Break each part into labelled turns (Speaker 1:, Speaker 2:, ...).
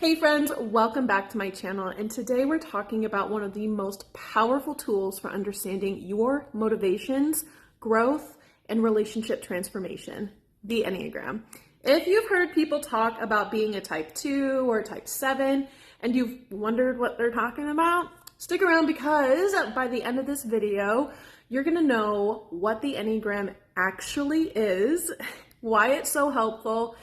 Speaker 1: Hey friends, welcome back to my channel, and today we're talking about one of the most powerful tools for understanding your motivations, growth, and relationship transformation, the Enneagram. If you've heard people talk about being a type 2 or type 7 and you've wondered what they're talking about, stick around because by the end of this video, you're gonna know what the Enneagram actually is, why it's so helpful,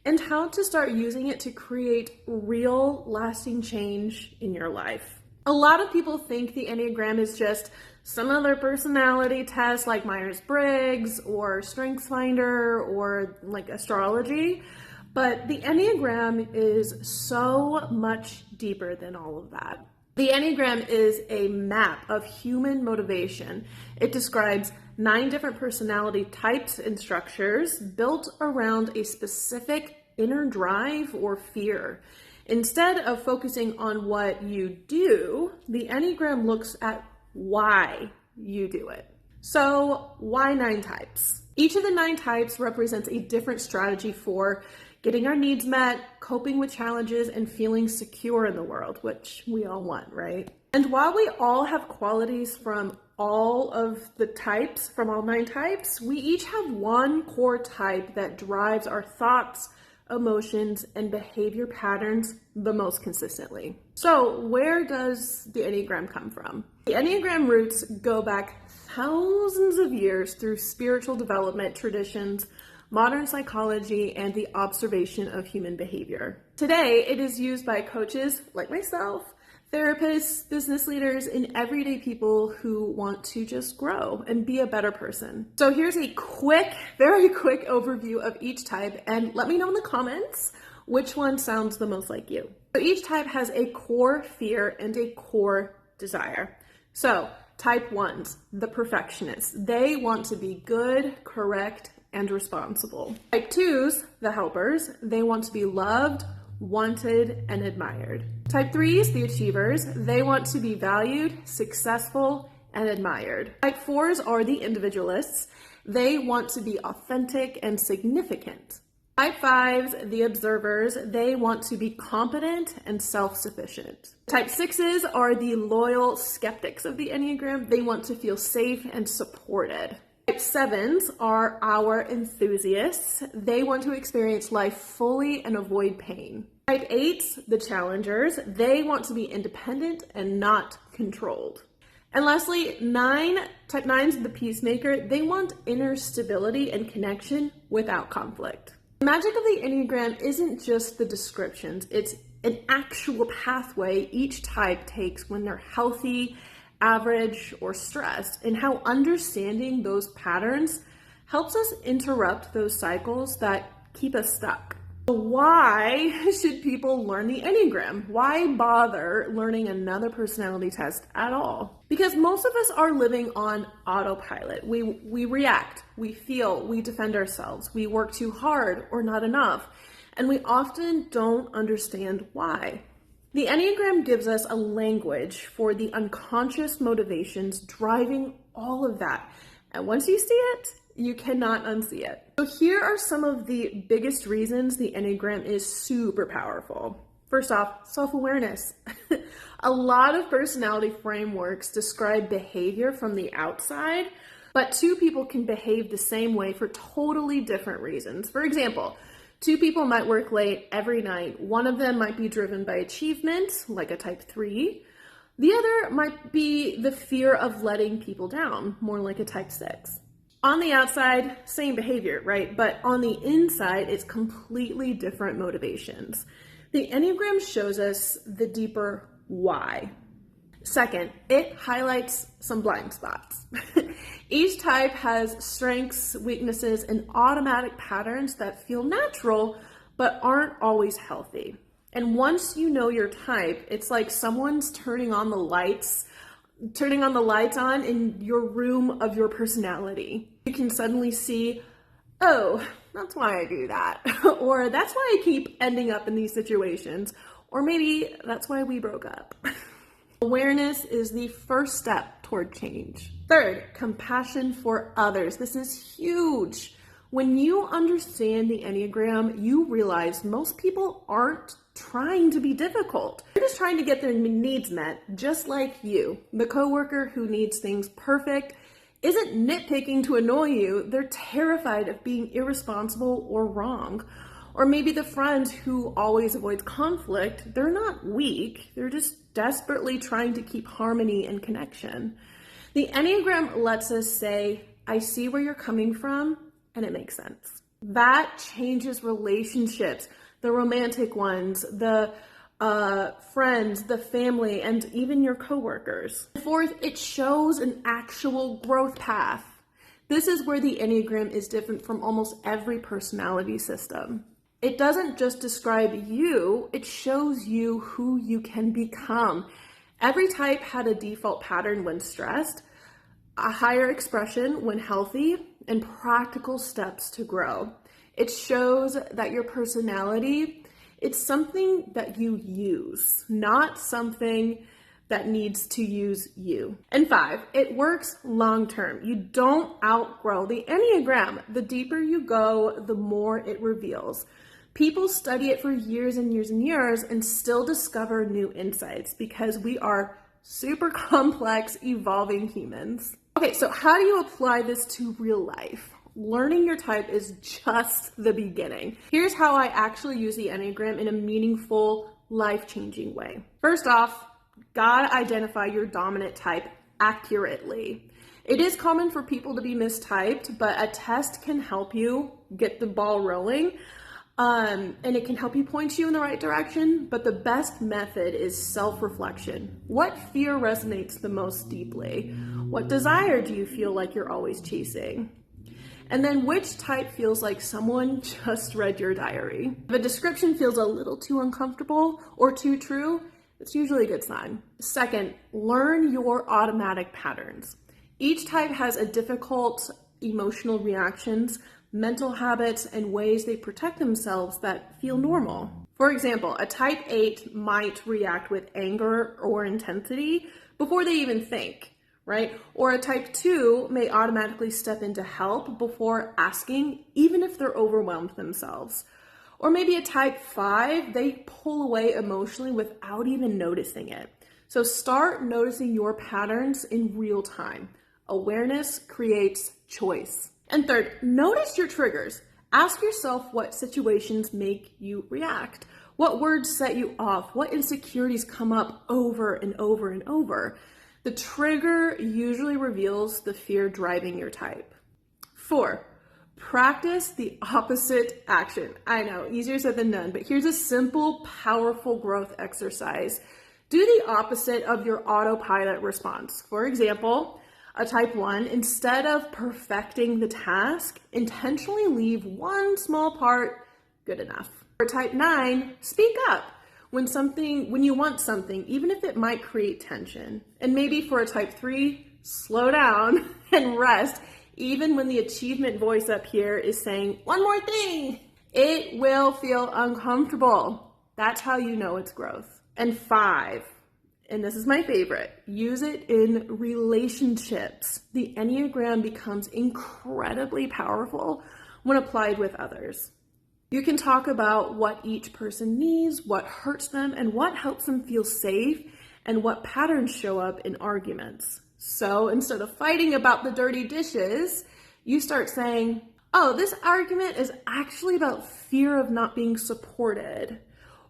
Speaker 1: and how to start using it to create real lasting change in your life. A lot of people think the Enneagram is just some other personality test like Myers-Briggs or StrengthsFinder or like astrology, but the Enneagram is so much deeper than all of that. The Enneagram is a map of human motivation. It describes 9 different personality types and structures built around a specific inner drive or fear. Instead of focusing on what you do, the Enneagram looks at why you do it. So why 9 types? Each of the 9 types represents a different strategy for getting our needs met, coping with challenges, and feeling secure in the world, which we all want, right? And while we all have qualities from all of the types, from all 9 types, we each have one core type that drives our thoughts, emotions, and behavior patterns the most consistently. So where does the Enneagram come from? The Enneagram roots go back thousands of years through spiritual development traditions, modern psychology, and the observation of human behavior. Today, it is used by coaches like myself, therapists, business leaders, and everyday people who want to just grow and be a better person. So here's a very quick overview of each type, and let me know in the comments which one sounds the most like you. So each type has a core fear and a core desire. So type 1s, the perfectionists. They want to be good, correct, and responsible. Type 2s, the helpers. They want to be loved, wanted, and admired. Type 3s, the achievers. They want to be valued, successful, and admired. Type 4s are the individualists. They want to be authentic and significant. Type 5s, the observers. They want to be competent and self-sufficient. Type 6s are the loyal skeptics of the Enneagram. They want to feel safe and supported. Type 7s are our enthusiasts. They want to experience life fully and avoid pain. Type 8s, the challengers. They want to be independent and not controlled. And lastly, type 9s, the peacemaker. They want inner stability and connection without conflict. The magic of the Enneagram isn't just the descriptions. It's an actual pathway each type takes when they're healthy, average, or stressed, and how understanding those patterns helps us interrupt those cycles that keep us stuck. Why should people learn the Enneagram? Why bother learning another personality test at all? Because most of us are living on autopilot. We react, we feel, we defend ourselves, we work too hard or not enough, and we often don't understand why. The Enneagram gives us a language for the unconscious motivations driving all of that. And once you see it, you cannot unsee it. So here are some of the biggest reasons the Enneagram is super powerful. First off, self-awareness. A lot of personality frameworks describe behavior from the outside, but 2 people can behave the same way for totally different reasons. For example, 2 people might work late every night. One of them might be driven by achievement, like a type 3. The other might be the fear of letting people down, more like a type 6. On the outside, same behavior, right? But on the inside, it's completely different motivations. The Enneagram shows us the deeper why. Second, it highlights some blind spots. Each type has strengths, weaknesses, and automatic patterns that feel natural, but aren't always healthy. And once you know your type, it's like someone's turning on the lights on in your room of your personality. You can suddenly see, oh, that's why I do that. Or that's why I keep ending up in these situations. Or maybe that's why we broke up. Awareness is the first step toward change. Third, compassion for others. This is huge. When you understand the Enneagram, you realize most people aren't trying to be difficult. They're just trying to get their needs met, just like you. The coworker who needs things perfect isn't nitpicking to annoy you. They're terrified of being irresponsible or wrong. Or maybe the friend who always avoids conflict, they're not weak. They're just desperately trying to keep harmony and connection. The Enneagram lets us say, I see where you're coming from, and it makes sense. That changes relationships, the romantic ones, the friends, the family, and even your coworkers. Fourth, it shows an actual growth path. This is where the Enneagram is different from almost every personality system. It doesn't just describe you, it shows you who you can become. Every type had a default pattern when stressed, a higher expression when healthy, and practical steps to grow. It shows that your personality, it's something that you use, not something that needs to use you. And 5, it works long term. You don't outgrow the Enneagram. The deeper you go, the more it reveals. People study it for years and years and years and still discover new insights because we are super complex, evolving humans. Okay, so how do you apply this to real life? Learning your type is just the beginning. Here's how I actually use the Enneagram in a meaningful, life-changing way. First off, gotta identify your dominant type accurately. It is common for people to be mistyped, but a test can help you get the ball rolling. And it can help you point you in the right direction, but the best method is self-reflection. What fear resonates the most deeply? What desire do you feel like you're always chasing? And then which type feels like someone just read your diary? If a description feels a little too uncomfortable or too true, it's usually a good sign. Second, learn your automatic patterns. Each type has a difficult emotional reactions, mental habits, and ways they protect themselves that feel normal. For example, a type 8 might react with anger or intensity before they even think, right? Or a type 2 may automatically step into help before asking, even if they're overwhelmed themselves. Or maybe a type 5, they pull away emotionally without even noticing it. So start noticing your patterns in real time. Awareness creates choice. And third, notice your triggers. Ask yourself what situations make you react. What words set you off? What insecurities come up over and over and over? The trigger usually reveals the fear driving your type. 4, practice the opposite action. I know, easier said than done, but here's a simple, powerful growth exercise. Do the opposite of your autopilot response. For example, a type 1, instead of perfecting the task, intentionally leave one small part good enough. For type 9, speak up when you want something, even if it might create tension. And maybe for a type 3, slow down and rest, even when the achievement voice up here is saying, one more thing. It will feel uncomfortable. That's how you know it's growth. And 5, and this is my favorite, use it in relationships. The Enneagram becomes incredibly powerful when applied with others. You can talk about what each person needs, what hurts them, and what helps them feel safe, and what patterns show up in arguments. So instead of fighting about the dirty dishes, you start saying, oh, this argument is actually about fear of not being supported,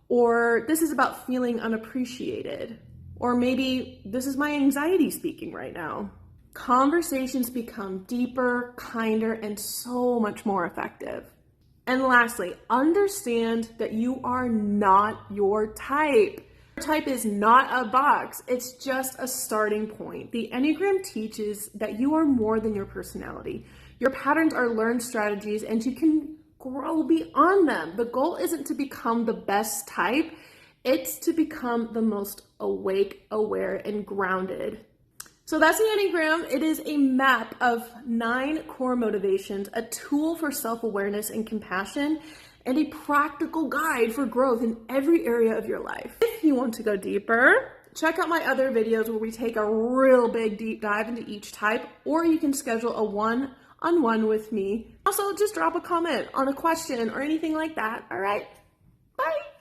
Speaker 1: or this is about feeling unappreciated. Or maybe this is my anxiety speaking right now. Conversations become deeper, kinder, and so much more effective. And lastly, understand that you are not your type. Your type is not a box. It's just a starting point. The Enneagram teaches that you are more than your personality. Your patterns are learned strategies and you can grow beyond them. The goal isn't to become the best type. It's to become the most awake, aware, and grounded. So that's the Enneagram. It is a map of 9 core motivations, a tool for self-awareness and compassion, and a practical guide for growth in every area of your life. If you want to go deeper, check out my other videos where we take a real big deep dive into each type, or you can schedule a one-on-one with me. Also, just drop a comment on a question or anything like that. All right, bye.